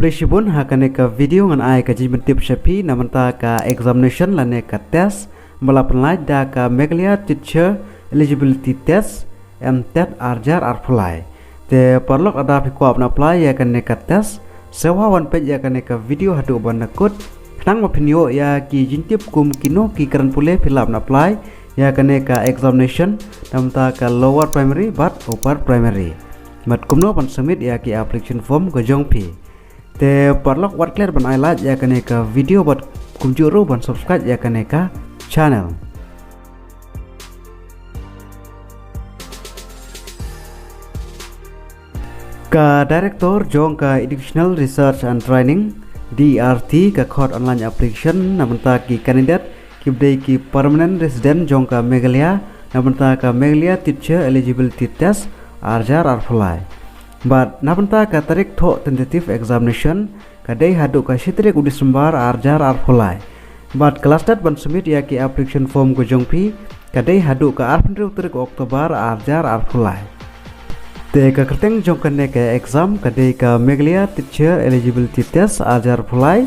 Kumplesibun hakane ka video ngan ai ka jimen tip shapi namanta ka examination lane ka test melapenlai da ka Meghalaya teacher eligibility test MTET arjar arpulai te perlok ada pikuap na apply ya kane ka test sewa one page ya kane ka video hadu ban nakut nang mapinyo ya ki jintip kum kino ki karan pule filap na apply ya kane ka examination namanta ka lower primary but upper primary mat kumno pan submit ya ki application form ko jongpi te perlok wat clear ban ai like ya kane ka video bat kumjuru ban subscribe ya kane ka channel ka director jong ka educational research and training DRT ka khot online application namanta ki candidate kibdei ki permanent resident jong ka Meghalaya namanta ka Meghalaya teacher eligibility test arjar arpulai but namanta ka tarik tho tentative examination kadai hadu ka sitrik Disember arjar arpulai but kelas dat ban submit ya ki application form ko jongpi kadai hadu ka arpendru tarik Oktober arjar arpulai te ka kerteng jong kane ka exam kadai ka Meghalaya teacher eligibility test arjar arpulai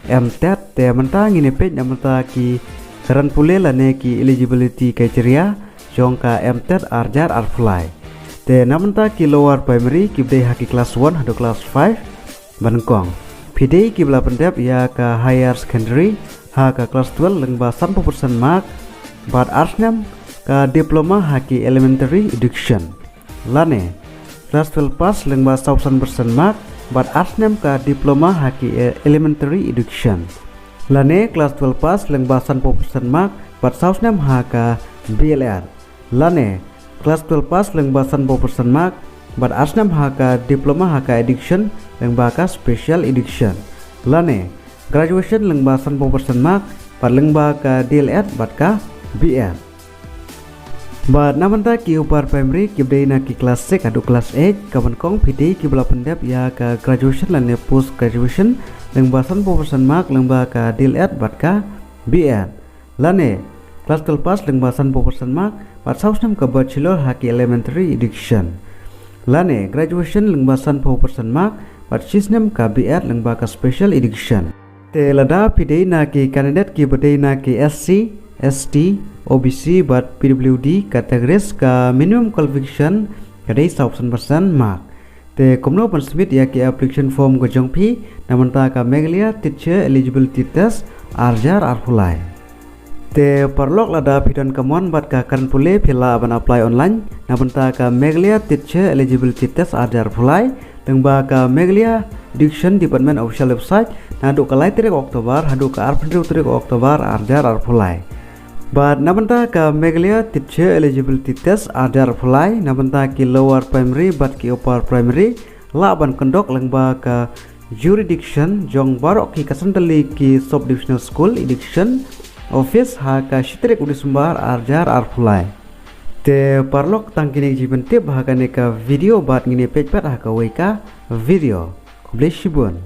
MTET te menta ngine page namanta ki karan pule lane ki eligibility criteria jong ka MTET arjar arpulai te namanta ki lower primary kibdei haki class 1 hado class 5 bankong pidei kibla pendap ya ka higher secondary ha ka class 12 lengba 100% mark but arsnam ka diploma haki elementary education lane class 12 pass lengba 100% mark but arsnam ka diploma haki elementary education lane class 12 pass lengba 100% mark but sausnam ha ka BLR lane Kelas 12 pas lengba 100% mark but asnam haka diploma haka education lengba ka special education lane graduation lengba 100% mark but lengba ka DLED but ka BL but namanta ki upar primary kibdei na ki class 6 adu class 8 kaban kong pidei ki bela pendap ya ka graduation lane post graduation lengba 100% mark lengba ka DLED but ka BL lane Kelas 12 pas lengba 100% mark but sausnam ka bachelor haki elementary education lane graduation lengba 100% mark but sisnam ka BL lengba ka special education te lada pidei na ki candidate ki bedei na ki SC ST OBC but PWD categories ka minimum qualification kadai 100% mark te komno pan submit ya ki application form ko jongpi namanta ka Meghalaya teacher eligibility test arjar arpulai te perlok lada pidon kamon bat ka karan pule pila ban apply online namanta ka Meghalaya teacher eligibility test arjar arpulai lengba ka Meghalaya education department official website nadu ka lai tarik Oktober hadu ka arpendru tarik Oktober arjar arpulai but namanta ka Meghalaya teacher eligibility test arjar arpulai namanta ki lower primary but ki upper primary la ban kondok lengba ka jurisdiction jong barok ki kasantali ki subdivisional school education office haka sitrik Disember arjar arpulai te parlok tangkini jiben tip hakane ka video bat ngine page pat haka weka video kumplesibun